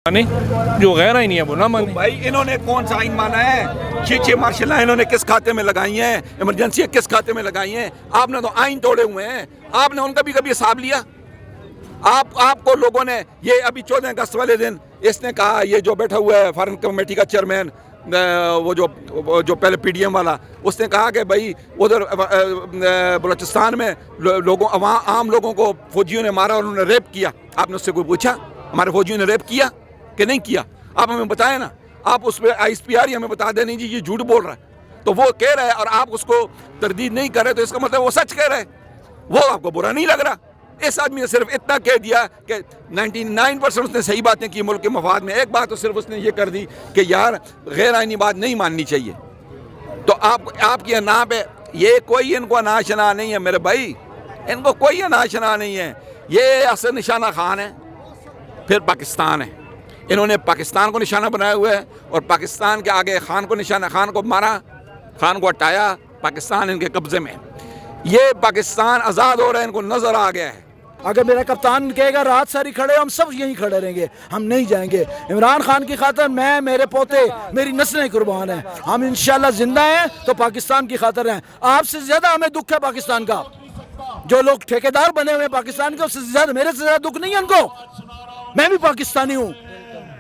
جو غیر ہی نہیں ہے وہ نہ مانے. بھائی انہوں نے کون سا آئین مانا ہے؟ 6 مارشل انہوں نے کس کھاتے میں لگائی ہیں؟ ایمرجنسی کس کھاتے میں لگائی ہیں؟ آپ نے تو آئین توڑے ہوئے ہیں. آپ نے ان کا بھی کبھی حساب لیا؟ آپ کو لوگوں نے یہ ابھی 14 اگست والے دن اس نے کہا، یہ جو بیٹھا ہوا ہے فارن کمیٹی کا چیئرمین، وہ جو پہلے پی ڈی ایم والا، اس نے کہا کہ بھائی ادھر بلوچستان میں عام لوگوں کو فوجیوں نے مارا اور انہوں نے ریپ کیا. آپ نے اس سے کوئی پوچھا ہمارے فوجیوں نے ریپ کیا کہ نہیں کیا؟ آپ ہمیں بتائیں نا. آپ اس پہ آئیس پی آر ہی ہمیں بتا دیں نہیں جی یہ جھوٹ بول رہا ہے. تو وہ کہہ رہا ہے اور آپ اس کو تردید نہیں کر رہے، تو اس کا مطلب وہ سچ کہہ رہے. وہ آپ کو برا نہیں لگ رہا. اس آدمی نے صرف اتنا کہہ دیا کہ 99% اس نے صحیح باتیں کی ملک کے مفاد میں. ایک بات تو صرف اس نے یہ کر دی کہ یار غیر آئینی بات نہیں ماننی چاہیے. تو آپ کی انا پہ یہ کوئی ان کو انا شنا نہیں ہے میرے بھائی. ان کو کوئی انا شنا نہیں ہے. یہ اصل نشانہ خان ہے، پھر پاکستان ہے. انہوں نے پاکستان کو نشانہ بنایا ہوا ہے اور پاکستان کے آگے خان کو نشانہ، خان کو مارا، خان کو ہٹایا. پاکستان ان کے قبضے میں. یہ پاکستان آزاد ہو رہا ہے، ان کو نظر آ گیا ہے. اگر میرا کپتان کہے گا رات ساری کھڑے ہم سب یہیں کھڑے رہیں گے، ہم نہیں جائیں گے. عمران خان کی خاطر میں، میرے پوتے، میری نسلیں قربان ہیں. ہم انشاءاللہ زندہ ہیں تو پاکستان کی خاطر ہیں. آپ سے زیادہ ہمیں دکھ ہے پاکستان کا. جو لوگ ٹھیکیدار بنے ہوئے ہیں پاکستان کے، اس سے زیادہ میرے سے زیادہ دکھ نہیں ہے ان کو. میں بھی پاکستانی ہوں،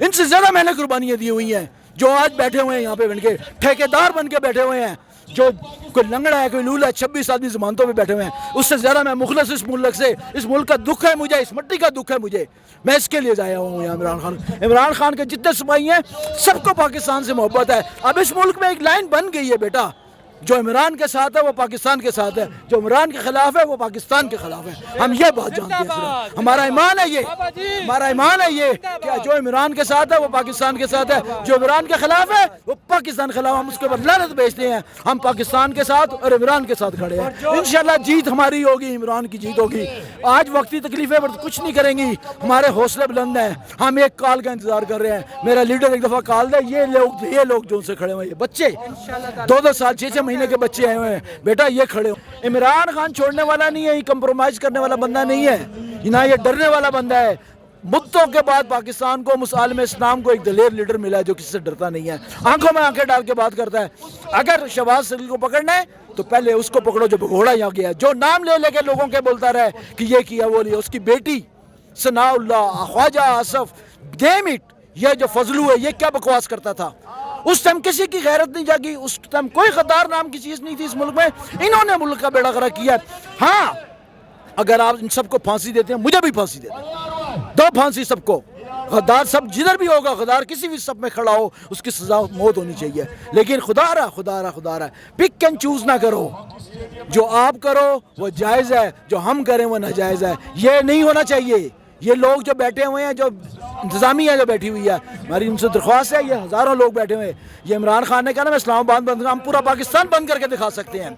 ان سے زیادہ میں نے قربانیاں دی ہوئی ہیں. جو آج بیٹھے ہوئے ہیں یہاں پہ بن کے ٹھیکیدار بن کے بیٹھے ہوئے ہیں، جو کوئی لنگڑا ہے کوئی لولا ہے، 26 آدمی ضمانتوں پہ بیٹھے ہوئے ہیں، اس سے زیادہ میں مخلص اس ملک سے، اس ملک کا دکھ ہے مجھے، اس مٹی کا دکھ ہے مجھے. میں اس کے لیے جایا ہوں یہاں. عمران خان کے جتنے سپاہی ہیں سب کو پاکستان سے محبت ہے. اب اس ملک میں ایک لائن بن گئی ہے بیٹا، جو عمران کے ساتھ ہے وہ پاکستان کے ساتھ ہے، جو عمران کے خلاف ہے وہ پاکستان کے خلاف ہے. ہم یہ بات جانتے ہیں. ہمارا ایمان ہے یہ، ہمارا ایمان ہے یہ کہ جو عمران کے ساتھ ہے وہ پاکستان کے ساتھ ہے، جو عمران کے خلاف ہے وہ پاکستان کے خلاف. ہم اس کے اوپر لعنت بھیجتے ہیں. ہم پاکستان کے ساتھ اور عمران کے ساتھ کھڑے ہیں. انشاءاللہ جیت ہماری ہوگی، عمران کی جیت ہوگی. آج وقتی تکلیفیں پر کچھ نہیں کریں گی. ہمارے حوصلے بلند ہیں. ہم ایک کال کا انتظار کر رہے ہیں. میرا لیڈر ایک دفعہ کال دے. یہ لوگ جو ان سے کھڑے ہوئے ہیں، بچے 2 سال 6 مہینے کے بچے آئے ہوئے ہیں بیٹا، یہ کھڑے ہو. عمران خان چھوڑنے والا نہیں ہے، یہ کمپرومائز کرنے والا بندہ نہیں ہے، نہ یہ ڈرنے والا بندہ ہے. مدتوں کے بعد پاکستان کو، عالم اسلام کو ایک دلیر لیڈر ملا ہے جو کسی سے ڈرتا نہیں ہے، آنکھوں میں آنکھیں ڈال کے بات کرتا ہے. اگر شہباز شریف کو پکڑنا ہے تو پہلے اس کو پکڑو جو بھگوڑا یہاں گیا ہے، جو نام لے لے کے لوگوں کے بولتا رہے کہ یہ کیا وہ لیا. اس کی بیٹی ثناء اللہ، خواجہ آصف، ڈیم اٹ، یہ جو فضلو ہے یہ کیا بکواس کرتا تھا. اس ٹائم کسی کی غیرت نہیں جاگی. اس ٹائم کوئی غدار نام کی چیز نہیں تھی اس ملک میں. انہوں نے ملک کا بیڑا غرق کیا. ہاں اگر آپ ان سب کو پھانسی دیتے ہیں، مجھے بھی پھانسی دیتے، 2 پھانسی سب کو. غدار سب جدھر بھی ہوگا، غدار کسی بھی سب میں کھڑا ہو، اس کی سزا موت ہونی چاہیے. لیکن خدا رہا پک اینڈ چوز نہ کرو. جو آپ کرو وہ جائز ہے، جو ہم کریں وہ ناجائز ہے. یہ نہیں ہونا چاہیے. یہ لوگ جو بیٹھے ہوئے ہیں، جو انتظامیہ جو بیٹھی ہوئی ہے، ہماری ان سے درخواست ہے. یہ ہزاروں لوگ بیٹھے ہوئے ہیں. یہ عمران خان نے کہا نا میں اسلام آباد بند کروں، ہم پورا پاکستان بند کر کے دکھا سکتے ہیں.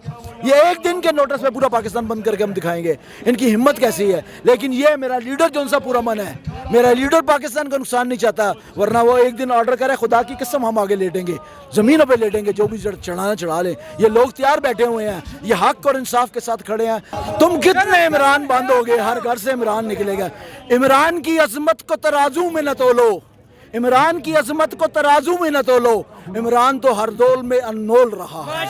یہ ایک دن کے نوٹس پہ پورا پاکستان بند کر کے ہم دکھائیں گے. ان کی ہمت کیسی ہے. لیکن یہ میرا لیڈر جو ان سے پورا من ہے، میرا لیڈر پاکستان کا نقصان نہیں چاہتا. ورنہ وہ ایک دن آرڈر کرے، خدا کی قسم ہم آگے لیٹیں گے، زمینوں پہ لیٹیں گے، جو بھی چڑھانا چڑھا لیں. یہ لوگ تیار بیٹھے ہوئے ہیں، یہ حق اور انصاف کے ساتھ کھڑے ہیں. تم کتنے عمران بند ہو گے، ہر گھر سے عمران نکلے گا. عمران کی عظمت کو ترازو میں نہ تولو، عمران کی عظمت کو ترازو میں نہ تولو. عمران تو ہر دول میں انمول رہا ہے.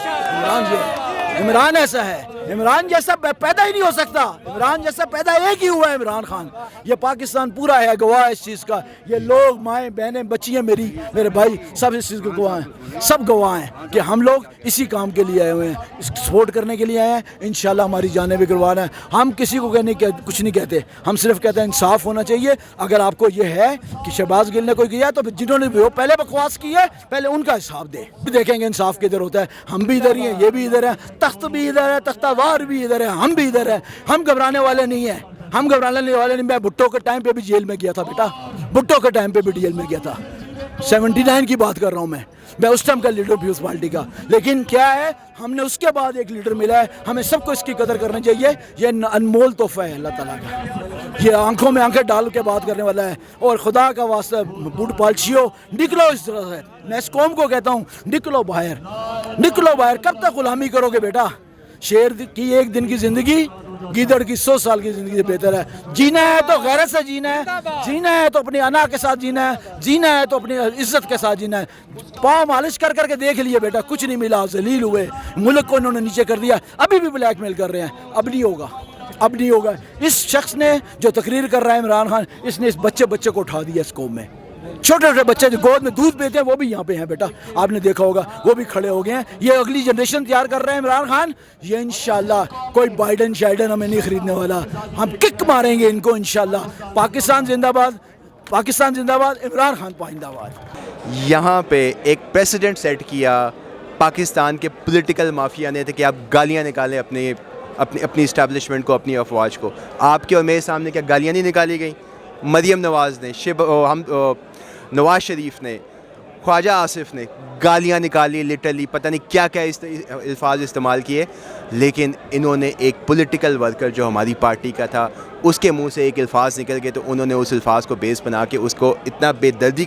عمران ایسا ہے، عمران جیسا پیدا ہی نہیں ہو سکتا. عمران جیسا پیدا ایک ہی ہوا ہے، عمران خان. یہ پاکستان پورا ہے گواہ اس چیز کا. یہ لوگ، مائیں بہنیں، بچیاں، میرے بھائی سب اس چیز کے گواہ ہیں. سب گواہ ہیں کہ ہم لوگ اسی کام کے لیے آئے ہوئے ہیں، اس کو سپورٹ کرنے کے لیے آئے ہیں. انشاءاللہ ہماری جانیں بھی قربان ہیں. ہم کسی کو کچھ نہیں کہتے. ہم صرف کہتے ہیں انصاف ہونا چاہیے. اگر آپ کو یہ ہے کہ شہباز گل نے کوئی کیا تو جنہوں نے وہ پہلے بکواس کی ہے، پہلے ان کا حساب دے. دیکھیں گے انصاف کدھر ہوتا ہے. ہم بھی ادھر ہی ہیں، یہ بھی ادھر ہیں، تخت بھی ادھر ہے، تختہ وار بھی ادھر ہے، ہم بھی ادھر ہیں. ہم گھبرانے والے نہیں ہیں، ہم گھبرانے والے نہیں. میں بھٹو کے ٹائم پہ بھی جیل میں گیا تھا بیٹا، بھٹو کے ٹائم پہ بھی جیل میں گیا تھا. 79 کی بات کر رہا ہوں میں اس ٹائم کا لیڈر بھی اس پارٹی کا. لیکن کیا ہے، ہم نے اس کے بعد ایک لیڈر ملا ہے. ہمیں سب کو اس کی قدر کرنی چاہیے. یہ انمول تحفہ ہے اللہ تعالیٰ کا. یہ آنکھوں میں آنکھیں ڈال کے بات کرنے والا ہے. اور خدا کا واسطہ بوٹ پالچیو، نکلو اس طرح سے. میں اس قوم کو کہتا ہوں نکلو باہر، نکلو باہر. کب تک غلامی کرو گے بیٹا؟ شیر کی ایک دن کی زندگی گیدڑ کی 100 سال کی زندگی سے بہتر ہے. جینا ہے تو غیرت سے جینا ہے, جینا ہے تو اپنی انا کے ساتھ جینا ہے, جینا ہے تو اپنی عزت کے ساتھ جینا ہے. پاؤں مالش کر کر کے دیکھ لیے بیٹا, کچھ نہیں ملا, ذلیل ہوئے, ملک کو انہوں نے نیچے کر دیا, ابھی بھی بلیک میل کر رہے ہیں. اب نہیں ہوگا, اب نہیں ہوگا. اس شخص نے جو تقریر کر رہا ہے عمران خان, اس نے اس بچے کو اٹھا دیا اس قوم میں. چھوٹے چھوٹے بچے جو گود میں دودھ پیتے ہیں وہ بھی یہاں پہ ہیں بیٹا, آپ نے دیکھا ہوگا, وہ بھی کھڑے ہو گئے ہیں. یہ اگلی جنریشن تیار کر رہے ہیں عمران خان. یہ انشاءاللہ کوئی بائیڈن شائیڈن ہمیں نہیں خریدنے والا, ہم کک ماریں گے ان کو انشاءاللہ. پاکستان زندہ باد, پاکستان زندہ باد, عمران خان پائندہ باد. یہاں پہ ایک پریسیڈنٹ سیٹ کیا پاکستان کے پولیٹیکل مافیا نے تھے کہ آپ گالیاں نکالیں اپنی اسٹیبلشمنٹ کو, اپنی افواج کو. آپ کے اور میرے سامنے کیا گالیاں نہیں نکالی گئیں؟ مریم نواز نے, نواز شریف نے, خواجہ آصف نے گالیاں نکالی لٹرلی, پتہ نہیں کیا کیا الفاظ استعمال کیے. لیکن انہوں نے ایک پولیٹیکل ورکر جو ہماری پارٹی کا تھا اس کے منہ سے ایک الفاظ نکل گئے, تو انہوں نے اس الفاظ کو بیس بنا کے اس کو اتنا بے دردی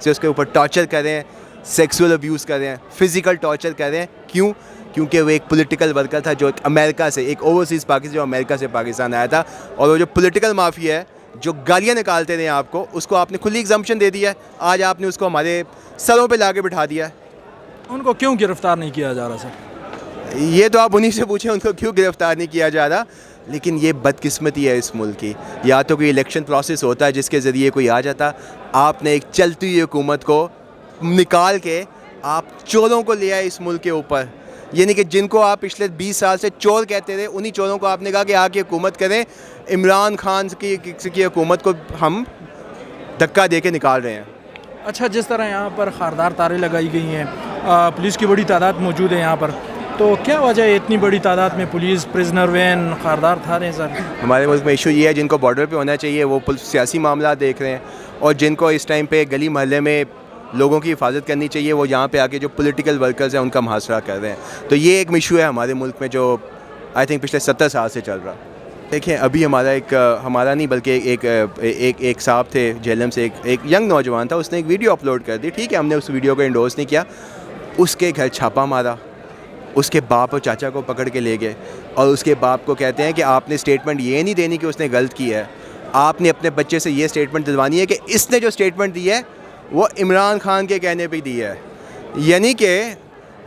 سے اس کے اوپر ٹارچر کر رہے ہیں, سیکسول ابیوز کر رہے ہیں, فزیکل ٹارچر کر رہے ہیں. کیوں؟ کیونکہ وہ ایک پولیٹیکل ورکر تھا جو امریکہ سے, ایک اوورسیز پاکستان جو امریکہ سے پاکستان آیا تھا. اور وہ جو پولیٹیکل مافیا ہے جو گالیاں نکالتے رہے آپ کو آپ نے کھلی ایگزمپشن دے دیا ہے. آج آپ نے اس کو ہمارے سروں پہ لا کے بٹھا دیا ہے. ان کو کیوں گرفتار نہیں کیا جا رہا سر؟ یہ تو آپ انہی سے پوچھیں ان کو کیوں گرفتار نہیں کیا جا رہا. لیکن یہ بدقسمتی ہے اس ملک کی. یا تو کوئی الیکشن پروسیس ہوتا ہے جس کے ذریعے کوئی آ جاتا. آپ نے ایک چلتی ہوئی حکومت کو نکال کے آپ چوروں کو لے آئے اس ملک کے اوپر. یعنی کہ جن کو آپ پچھلے 20 سال سے چور کہتے تھے, انہی چوروں کو آپ نے کہا کہ آ کے حکومت کریں. عمران خان کی حکومت کو ہم دھکا دے کے نکال رہے ہیں. اچھا, جس طرح یہاں پر خاردار تاریں لگائی گئی ہیں, پولیس کی بڑی تعداد موجود ہے یہاں پر, تو کیا وجہ ہے اتنی بڑی تعداد میں پولیس, پرزنر وین, خاردار تھاریں سر؟ ہمارے ملک میں ایشو یہ ہے, جن کو بارڈر پہ ہونا چاہیے وہ سیاسی معاملات دیکھ رہے ہیں, اور جن کو اس ٹائم پہ گلی محلے میں لوگوں کی حفاظت کرنی چاہیے وہ یہاں پہ آ کے جو پولیٹیکل ورکرز ہیں ان کا محاصرہ کر رہے ہیں. تو یہ ایک ایشو ہے ہمارے ملک میں جو آئی تھنک پچھلے 70 سال سے چل رہا. دیکھیں ابھی ہمارا نہیں بلکہ ایک صاحب تھے جہلم سے, ایک ینگ نوجوان تھا, اس نے ایک ویڈیو اپلوڈ کر دی. ٹھیک ہے, ہم نے اس ویڈیو کو انڈورس نہیں کیا. اس کے گھر چھاپا مارا, اس کے باپ اور چاچا کو پکڑ کے لے گئے, اور اس کے باپ کو کہتے ہیں کہ آپ نے اسٹیٹمنٹ یہ نہیں دینی کہ اس نے غلط کی ہے, آپ نے اپنے بچے سے یہ اسٹیٹمنٹ دلوانی ہے کہ اس نے جو اسٹیٹمنٹ دی ہے وہ عمران خان کے کہنے پہ دی ہے. یعنی کہ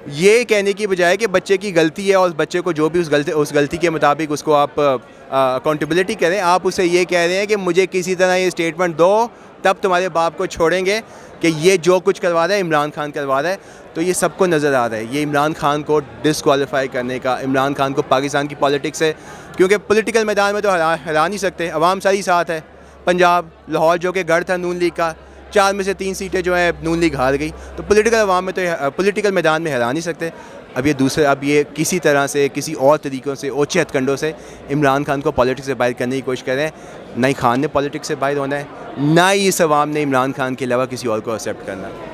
یہ کہنے کی بجائے کہ بچے کی غلطی ہے اور بچے کو جو بھی اس غلطی کے مطابق اس کو آپ اکاؤنٹیبلٹی کریں, آپ اسے یہ کہہ رہے ہیں کہ مجھے کسی طرح یہ اسٹیٹمنٹ دو تب تمہارے باپ کو چھوڑیں گے کہ یہ جو کچھ کروا رہا ہے عمران خان کروا رہا ہے. تو یہ سب کو نظر آ رہا ہے, یہ عمران خان کو ڈسکوالیفائی کرنے کا, عمران خان کو پاکستان کی پالیٹکس سے, کیونکہ پولیٹیکل میدان میں تو ہرا نہیں سکتے. عوام ساری ساتھ ہے. پنجاب, لاہور جو کہ گڑھ تھا نون لیگ کا, 4 میں سے 3 سیٹیں جو ہیں نون لیگ ہار گئی. تو پولیٹیکل عوام میں تو پولیٹیکل میدان میں ہرا نہیں سکتے. اب یہ کسی طرح سے, کسی اور طریقوں سے, اوچھے ہتھ کنڈوں سے عمران خان کو پالیٹکس سے باہر کرنے کی کوشش کریں. نہ ہی خان نے پالیٹکس سے باہر ہونا ہے, نہ ہی اس عوام نے عمران خان کے علاوہ کسی اور کو ایکسیپٹ کرنا ہے.